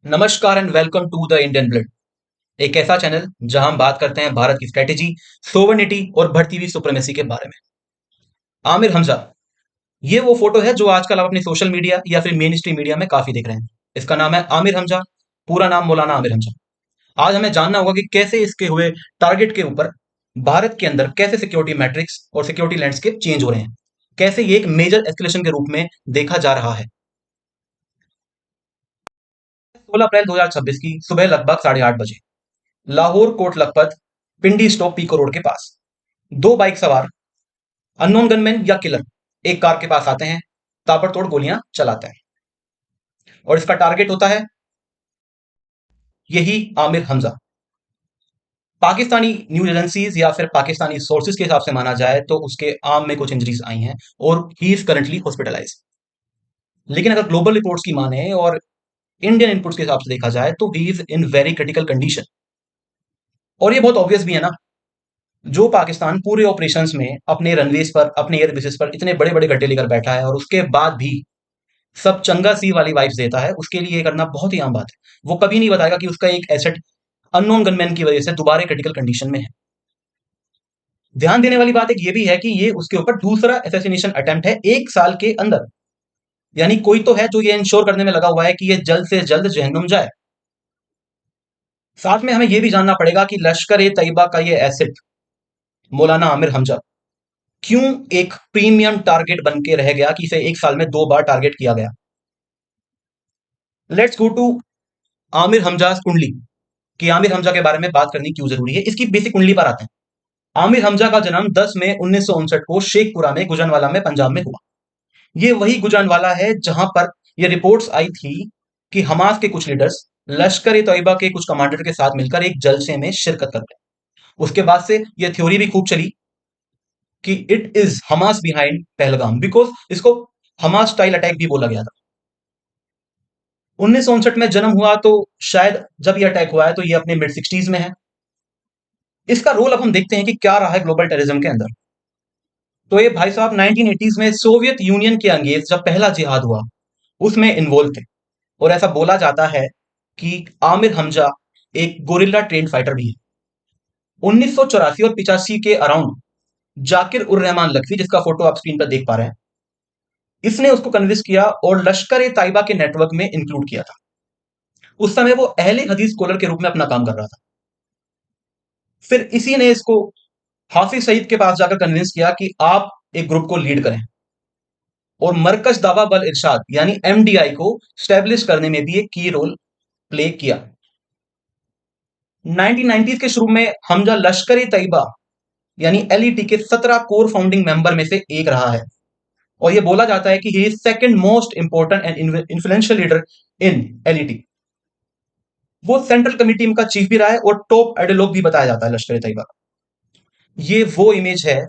नमस्कार and welcome to the Indian blood. एक ऐसा चैनल जहां हम बात करते हैं भारत की स्ट्रेटेजी, सोवर्निटी और बढ़ती हुई सुप्रीमेसी के बारे में। आमिर हमजा, ये वो फोटो है जो आजकल आप अपनी सोशल मीडिया या फिर मेन स्ट्रीम मीडिया में काफी देख रहे हैं। इसका नाम है आमिर हमजा, पूरा नाम मौलाना आमिर हमजा। आज हमें जानना होगा कि कैसे इसके हुए टारगेट के ऊपर भारत के अंदर कैसे सिक्योरिटी मैट्रिक्स और सिक्योरिटी लैंडस्केप चेंज हो रहे हैं, कैसे ये एक मेजर एस्केलेशन के रूप में देखा जा रहा है। 16 अप्रैल 2026 की सुबह लगभग 8:30 बजे लाहौर कोट लखपत पिंडी स्टॉप पीको रोड के पास दो बाइक सवार अननोन गनमैन या किलर एक कार के पास आते हैं, ताबड़तोड़ गोलियां चलाते हैं और इसका टारगेट होता है यही आमिर हमजा। पाकिस्तानी न्यूज एजेंसीज या फिर पाकिस्तानी सोर्सेज के हिसाब से माना जाए तो उसके आर्म में कुछ इंजरीज आई हैं और ही इज करंटली हॉस्पिटलाइज। लेकिन अगर ग्लोबल रिपोर्ट्स की माने और इंडियन इनपुट्स के हिसाब से देखा जाए तो he is in very critical condition. और ये बहुत ऑब्वियस भी है ना, जो पाकिस्तान पूरे ऑपरेशंस में अपने रनवेज पर, अपने एयर बेसिस पर इतने बड़े बड़े गड्ढे लेकर बैठा है और उसके बाद भी सब चंगा सी वाली वाइब्स देता है, उसके लिए ये करना बहुत ही आम बात है। वो कभी नहीं बताएगा कि उसका एक एसेट अननोन गनमैन की वजह से दोबारा क्रिटिकल कंडीशन में है। ध्यान देने वाली बात एक ये भी है कि ये उसके ऊपर दूसरा असैसिनेशन अटेम्प्ट है 1 साल के अंदर। यानी कोई तो है जो ये इंश्योर करने में लगा हुआ है कि ये जल्द से जल्द जहन्नुम जाए। साथ में हमें यह भी जानना पड़ेगा कि लश्कर ए तैयबा का ये एसेट मौलाना आमिर हमजा क्यों एक प्रीमियम टारगेट बन के रह गया, कि इसे 1 साल में 2 बार टारगेट किया गया। Let's go to Aamir Hamza कुंडली, कि आमिर हमजा के बारे में बात करनी क्यों जरूरी है। इसकी बेसिक कुंडली पर आते हैं। आमिर हमजा का जन्म 10 मई 1959 को शेखपुरा में गुजरानवाला में पंजाब में हुआ। ये वही गुजरानवाला है जहां पर ये रिपोर्ट्स आई थी कि हमास के कुछ लीडर्स लश्कर ए तैयबा के कुछ कमांडर के साथ मिलकर एक जलसे में शिरकत करते हैं। उसके बाद से यह थ्योरी भी खूब चली कि it is Hamas behind Pahalgam, because इसको हमास स्टाइल अटैक भी बोला गया था। 1959 में जन्म हुआ तो शायद जब यह अटैक हुआ है तो ये अपने मिड 60s में है। इसका रोल अब हम देखते हैं कि क्या रहा है ग्लोबल टेररिज्म के अंदर। तो ये भाई साहब 1980s में सोवियत यूनियन के अंगेज जब पहला जिहाद हुआ उसमें इन्वॉल्व थे। और ऐसा बोला जाता है कि आमिर हमजा एक गोरिल्ला ट्रेन फाइटर भी है। 1984 और 85 के अराउंड जाकिर उर रहमान लखवी, जिसका फोटो आप स्क्रीन पर देख पा रहे हैं, इसने उसको कन्विंस किया और लश्कर ए ताइबा के नेटवर्क में इंक्लूड किया था। उस समय वो अहले हदीस स्कॉलर के रूप में अपना काम कर रहा था। फिर इसी ने इसको हाफिज सईद के पास जाकर कन्विंस किया कि आप एक ग्रुप को लीड करें और मरकज दावा बल इरशाद यानी एमडीआई को स्टैब्लिश करने में भी एक की रोल प्ले किया। 1990s के शुरू में हमजा लश्कर ए तैयबा यानी एलईटी के 17 कोर फाउंडिंग मेंबर में से एक रहा है। और यह बोला जाता है कि he is second most important and influential leader in LET. वो सेंट्रल कमिटी का चीफ भी रहा है और टॉप आइडियोलॉग भी बताया जाता है लश्कर ए तैयबा का। ये वो इमेज है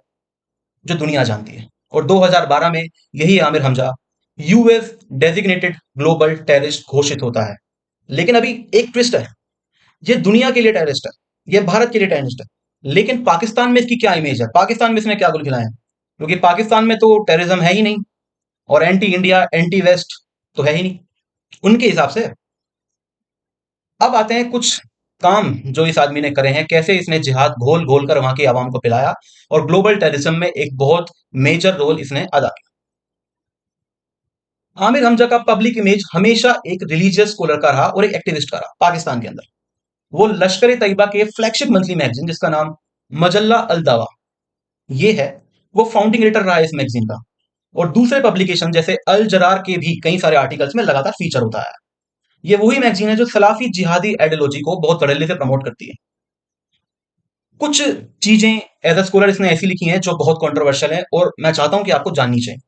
जो दुनिया जानती है। और 2012 में यही Aamir Hamza US designated global terrorist घोषित होता है। लेकिन अभी एक ट्विस्ट है, ये दुनिया के लिए टेररिस्ट है, ये भारत के लिए टेररिस्ट है, लेकिन पाकिस्तान में इसकी क्या इमेज है, पाकिस्तान में इसने क्या गुल खिलाया है? क्योंकि पाकिस्तान में तो टेररिज्म है ही नहीं और एंटी इंडिया एंटी वेस्ट तो है ही नहीं उनके हिसाब से। अब आते हैं कुछ काम जो इस आदमी ने करे हैं, कैसे इसने जिहाद घोल घोल कर वहां की आवाम को पिलाया और ग्लोबल टेररिज्म में एक बहुत मेजर रोल इसने अदा किया। आमिर हमजा का पब्लिक इमेज हमेशा एक रिलीजियस स्कॉलर का रहा और एक एक्टिविस्ट का रहा पाकिस्तान के अंदर। वो लश्कर ए तैयबा के फ्लैगशिप मंथली मैगजीन जिसका नाम मजल्ला अल दावा ये है, वो फाउंडिंग एडिटर रहा है इस मैगजीन का। और दूसरे पब्लिकेशन जैसे अल जरार के भी कई सारे आर्टिकल्स में लगातार फीचर होता है। ये वही मैगजीन है जो सलाफी जिहादी आइडियोलॉजी को बहुत तड़ल्ले से प्रमोट करती है। कुछ चीजें एज अ स्कॉलर इसने ऐसी लिखी हैं जो बहुत कंट्रोवर्शियल है और मैं चाहता हूं कि आपको जाननी चाहिए।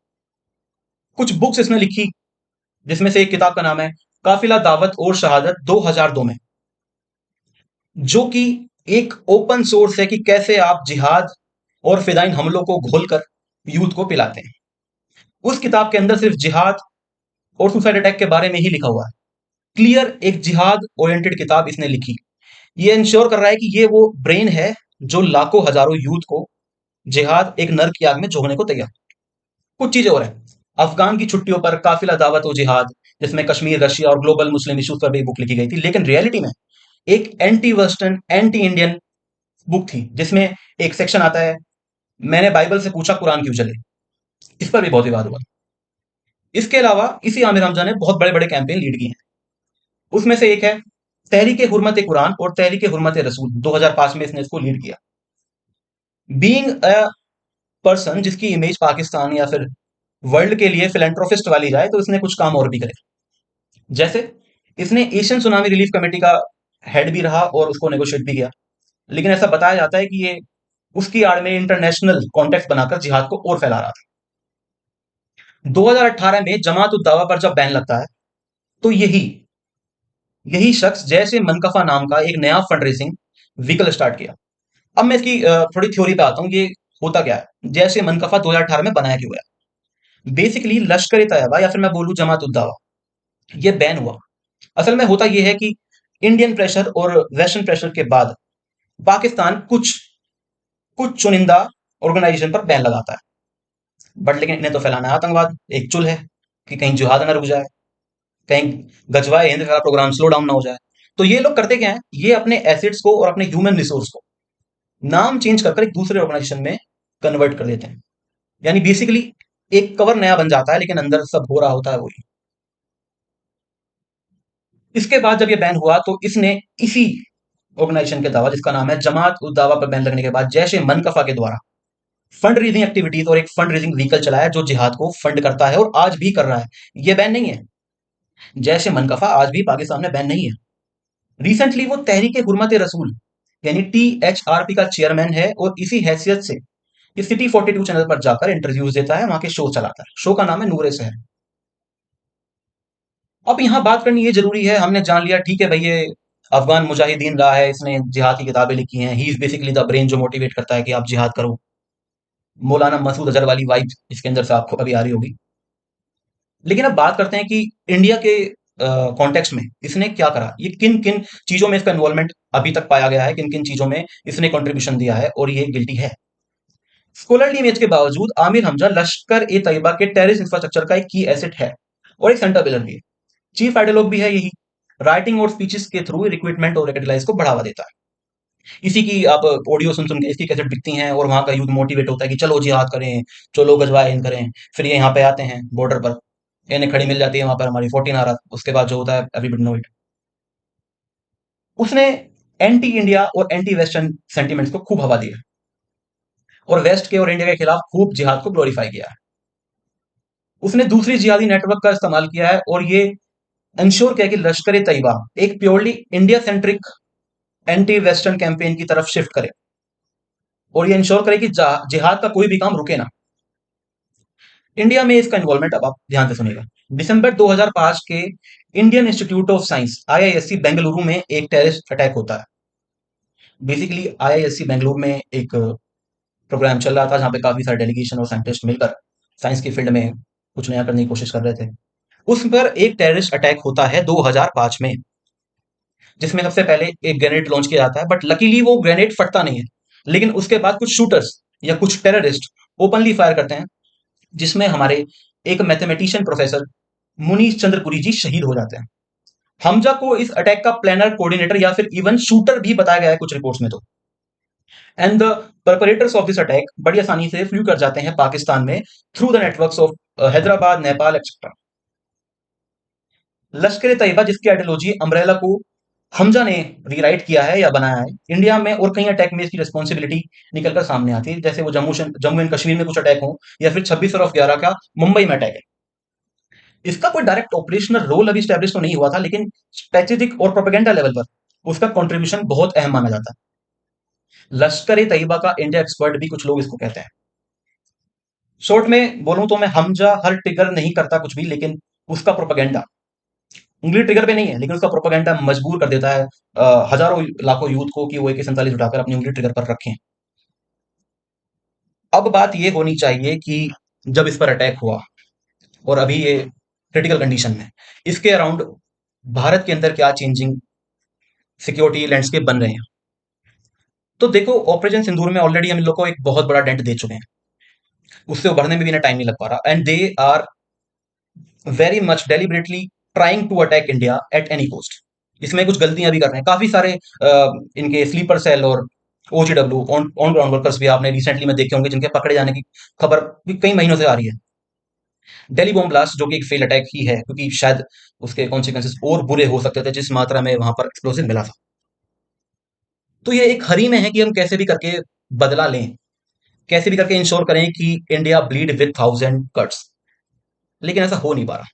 कुछ बुक्स इसने लिखी जिसमें से एक किताब का नाम है काफिला दावत और शहादत 2002 में, जो कि एक ओपन सोर्स है कि कैसे आप जिहाद और फिदाइन हमलों को घोलकर यूथ को पिलाते हैं। उस किताब के अंदर सिर्फ जिहाद और सुसाइड अटैक के बारे में ही लिखा हुआ है। क्लियर एक जिहाद ओरिएंटेड किताब इसने लिखी। ये इंश्योर कर रहा है कि ये वो ब्रेन है जो लाखों हजारों यूथ को जिहाद एक नर की आग में झोंकने को तैयार। कुछ चीजें और हैं, अफगान की छुट्टियों पर काफिला दावत और जिहाद, जिसमें कश्मीर, रशिया और ग्लोबल मुस्लिम इश्यूज पर भी बुक लिखी गई थी, लेकिन रियलिटी में एक anti western, anti Indian book थी, जिसमें एक सेक्शन आता है, मैंने बाइबल से पूछा कुरान क्यों चले। इस पर भी बहुत विवाद हुआ। इसके अलावा इसी आमिर हमजा ने बहुत बड़े बड़े कैंपेन लीड किए हैं। उसमें से एक है तहरीक हुर्मत कुरान और तहरीक हुर्मत रसूल, 2005 में इसने इसको लीड किया। बीइंग अ पर्सन जिसकी इमेज पाकिस्तान या फिर वर्ल्ड के लिए फिलेंट्रोफिस्ट वाली जाए, तो इसने कुछ काम और भी करे। जैसे इसने एशियन सुनामी रिलीफ कमेटी का हेड भी रहा और उसको नेगोशिएट भी किया, लेकिन ऐसा बताया जाता है कि ये उसकी आड़ में इंटरनेशनल कॉन्टेक्स्ट बनाकर जिहाद को और फैला रहा था। 2018 में जमात उद दावा पर जब बैन लगता है, तो यही यही शख्स जैसे मनकफा नाम का एक नया फंड रेजिंग व्हीकल स्टार्ट किया। अब मैं इसकी थोड़ी थ्योरी पे आता हूँ, ये होता क्या है। जैसे मनकफा 2018 में बनाया क्यों गया। बेसिकली लश्कर ए तैयबा या फिर मैं बोलूं जमात उद दावा, ये बैन हुआ। असल में होता यह है कि इंडियन प्रेशर और वेस्टर्न प्रेशर के बाद पाकिस्तान कुछ कुछ चुनिंदा ऑर्गेनाइजेशन पर बैन लगाता है, बट लेकिन इन्हें तो फैलाना है आतंकवाद, एक चुल है कि कहीं जिहाद ना रुक जाए, कहीं गजवाए हिंद का प्रोग्राम स्लो डाउन ना हो जाए। तो ये लोग करते क्या है, ये अपने एसेट्स को और अपने ह्यूमन रिसोर्स को नाम चेंज कर एक दूसरे ऑर्गेनाइजेशन में कन्वर्ट कर देते हैं। यानी बेसिकली एक कवर नया बन जाता है, लेकिन अंदर सब हो रहा होता है वही। इसके बाद जब ये बैन हुआ, तो इसने इसी ऑर्गेनाइजेशन के दावा, जिसका नाम है जमात उद दावा, पर बैन लगने के बाद जैश ए मनकफा के द्वारा फंड रेजिंग एक्टिविटीज और एक फंड रेजिंग व्हीकल चलाया जो जिहाद को फंड करता है और आज भी कर रहा है। ये बैन नहीं है, जैश ए मनकफा आज भी पाकिस्तान में बैन नहीं है। रिसेंटली वो तहरीक हुर्मत रसूल यानी THRP का चेयरमैन है, और इसी हैसियत से ये सिटी 42 चैनल पर जाकर इंटरव्यूज देता है, वहां के शो चलाता है। शो का नाम है नूरे शहर। अब यहाँ बात करनी ये जरूरी है, हमने जान लिया ठीक है भाई, ये अफगान मुजाहिदीन रहा है, इसने जिहाद की किताबें लिखी हैं, he is basically the brain जो मोटिवेट करता है कि आप जिहाद करो। मौलाना मसूद अजहर वाली वाइब इसके अंदर से आपको अभी आ रही होगी। लेकिन अब बात करते हैं कि इंडिया के कॉन्टेक्स्ट में इसने क्या करा, ये किन किन चीजों में इसका इन्वॉल्वमेंट अभी तक पाया गया है, किन किन चीजों में इसने कंट्रीब्यूशन दिया है, और ये गिल्टी है। स्कॉलरली इमेज के बावजूद आमिर हमजा लश्कर ए तैयबा के टेररिस्ट इंफ्रास्ट्रक्चर का एक की एसेट है और एक सेंटर पिलर भी है। चीफ आइडियोलॉग भी है यही। राइटिंग और स्पीचेस के थ्रू रिक्रूटमेंट और रेडिकलाइज को बढ़ावा देता है। इसी की आप ऑडियो सुन सुन के इसकी कैसेट बिकती हैं, और वहां का यूथ मोटिवेट होता है कि चलो जिहाद करें, चलो गजवाए इन करें। फिर ये यहाँ पे आते हैं बॉर्डर पर, इन्हें खड़ी मिल जाती है वहां पर हमारी 14 आर। उसके बाद जो होता है एवरीबॉडी नो इट। उसने एंटी इंडिया और एंटी वेस्टर्न सेंटिमेंट्स को खूब हवा दी है, और वेस्ट के और इंडिया के खिलाफ खूब जिहाद को ग्लोरीफाई किया है। उसने दूसरी जिहादी नेटवर्क का इस्तेमाल किया है, और ये इंश्योर किया कि लश्कर ए तैयबा एक purely India centric anti western campaign की तरफ शिफ्ट करे, और ये इंश्योर करे कि जिहाद का कोई भी काम रुके ना। इंडिया में इसका इन्वॉल्वमेंट अब आप ध्यान से सुनिएगा। दिसंबर 2005 के Indian institute of science IISc Bengaluru में एक टेररिस्ट अटैक होता है। बेसिकली IISc बेंगलुरु में एक प्रोग्राम चल रहा था, जहां पे काफी सारे डेलीगेशन और साइंटिस्ट मिलकर साइंस की फील्ड में कुछ नया करने की कोशिश कर रहे थे। उस पर एक टेररिस्ट अटैक होता है 2005 में, जिसमें सबसे पहले एक ग्रेनेड लॉन्च किया जाता है, बट लकीली वो ग्रेनेड फटता नहीं है। लेकिन उसके बाद कुछ शूटर्स या कुछ टेररिस्ट ओपनली फायर करते हैं, जिसमें हमारे एक मैथमेटिशियन प्रोफेसर मुनीश चंद्र पुरी जी शहीद हो जाते हैं। हमजा को इस अटैक का प्लानर, कोऑर्डिनेटर या फिर इवन शूटर भी बताया गया है कुछ रिपोर्ट्स में तो। And the perpetrators of this attack बड़ी आसानी से फ्लू कर जाते हैं पाकिस्तान में through the networks of Hyderabad, Nepal etcetera. Lashkar e Taiba जिसकी आइडियोलॉजी अम्ब्रेला को हमजा ने रीराइट किया है या बनाया है, इंडिया में और कई अटैक में इसकी रिस्पॉन्सिबिलिटी निकलकर सामने आती है। जैसे वो जम्मू एंड कश्मीर में कुछ अटैक हो, या फिर 26/11 का मुंबई में अटैक है। इसका कोई डायरेक्ट ऑपरेशनल रोल अभी स्टैब्लिश तो नहीं हुआ था, लेकिन स्ट्रेटेजिक और प्रोपेगेंडा लेवल पर उसका कंट्रीब्यूशन बहुत अहम माना जाता है। लश्कर ए तैयबा का इंडिया एक्सपर्ट भी कुछ लोग इसको कहते हैं। शॉर्ट में बोलूं तो मैं हमजा हर ट्रिगर नहीं करता कुछ भी, लेकिन उसका प्रोपेगेंडा उंगली ट्रिगर पे नहीं है, लेकिन उसका प्रोपेगेंडा मजबूर कर देता है हजारों लाखों यूथ को कि वो AK-47 उठाकर अपनी उंगली ट्रिगर पर रखें। अब बात ये होनी चाहिए कि जब इस पर अटैक हुआ और अभी ये क्रिटिकल कंडीशन में, इसके अराउंड भारत के अंदर क्या चेंजिंग सिक्योरिटी लैंडस्केप बन रहे हैं। तो देखो, ऑपरेशन सिंदूर में ऑलरेडी हम लोग को एक बहुत बड़ा डेंट दे चुके हैं, उससे उभरने में भी ना टाइम नहीं लग पा रहा, and they are very much deliberately trying to attack India at any cost. इसमें कुछ गलतियां भी कर रहे हैं काफी सारे। इनके स्लीपर सेल और ओजीडब्ल्यू ऑन ग्राउंड वर्कर्स भी आपने रिसेंटली में देखे होंगे, जिनके पकड़े जाने की खबर भी कई महीनों से आ रही है। दिल्ली बॉम्ब ब्लास्ट जो कि एक फेल अटैक ही है, क्योंकि शायद उसके कॉन्सिक्वेंसेस और बुरे हो सकते थे जिस मात्रा में वहां पर एक्सप्लोसिव मिला था। तो ये एक हरी में है कि हम कैसे भी करके बदला लें, कैसे भी करके इंश्योर करें कि इंडिया ब्लीड विद 1000 कट्स, लेकिन ऐसा हो नहीं पा रहा।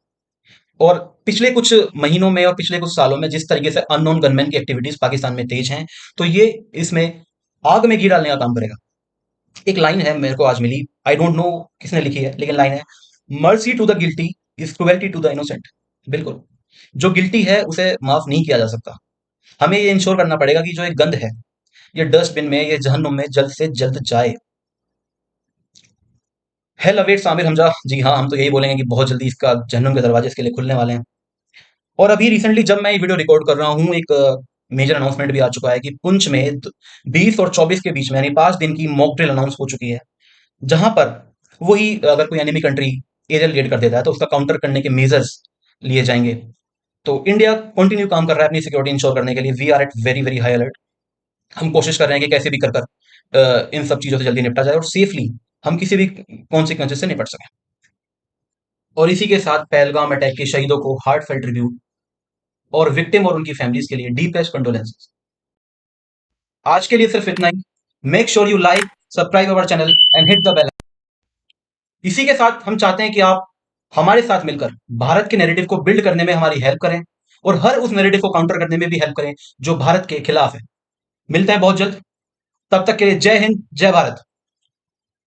और पिछले कुछ महीनों में और पिछले कुछ सालों में जिस तरीके से अननोन गनमैन की एक्टिविटीज पाकिस्तान में तेज हैं, तो ये इसमें आग में घी डालने का काम करेगा। एक लाइन है मेरे को आज मिली, आई डोंट नो किसने लिखी है, लेकिन लाइन है, mercy to the guilty is cruelty to the innocent. बिल्कुल, जो गिल्टी है उसे माफ नहीं किया जा सकता। हमें ये इंश्योर करना पड़ेगा कि जो एक गंध है ये डस्टबिन में, ये जहन्नुम में जल्द से जल्द जाए। Hell awaits Amir Hamza. जी हाँ, हम तो यही बोलेंगे कि बहुत जल्दी इसका जहन्नुम के दरवाजे इसके लिए खुलने वाले हैं। और अभी रिसेंटली जब मैं ये वीडियो रिकॉर्ड कर रहा हूँ, एक मेजर अनाउंसमेंट भी आ चुका है कि पुंछ में 20 और 24 के बीच में यानी 5 दिन की मॉक ड्रिल अनाउंस हो चुकी है, जहां पर वही अगर कोई एनिमी कंट्री एरियल रेड कर देता है तो उसका काउंटर करने के मेजर्स लिए जाएंगे। तो इंडिया कंटिन्यू काम कर रहा है अपनी सिक्योरिटी इंश्योर करने के लिए। We are at very very high alert. हम कोशिश कर रहे हैं कि कैसे भी कर कर इन सब चीजों से जल्दी निपटा जाए और सेफली हम किसी भी कॉन्सिक्वेंसेस से निपट सकें। और इसी के साथ पहलगाम अटैक के शहीदों को हार्ट फेल ट्रिब्यूट, और विक्टिम और उनकी फैमिलीज के लिए डीपेस्ट कंडोलेंसेस। आज के लिए सिर्फ इतना ही। Make sure you like, subscribe our channel and hit the bell. इसी के साथ हम चाहते हैं कि आप हमारे साथ मिलकर भारत के नैरेटिव को बिल्ड करने में हमारी हेल्प करें, और हर उस नैरेटिव को काउंटर करने में भी हेल्प करें जो भारत के खिलाफ है। मिलते हैं बहुत जल्द, तब तक के लिए जय हिंद, जय भारत।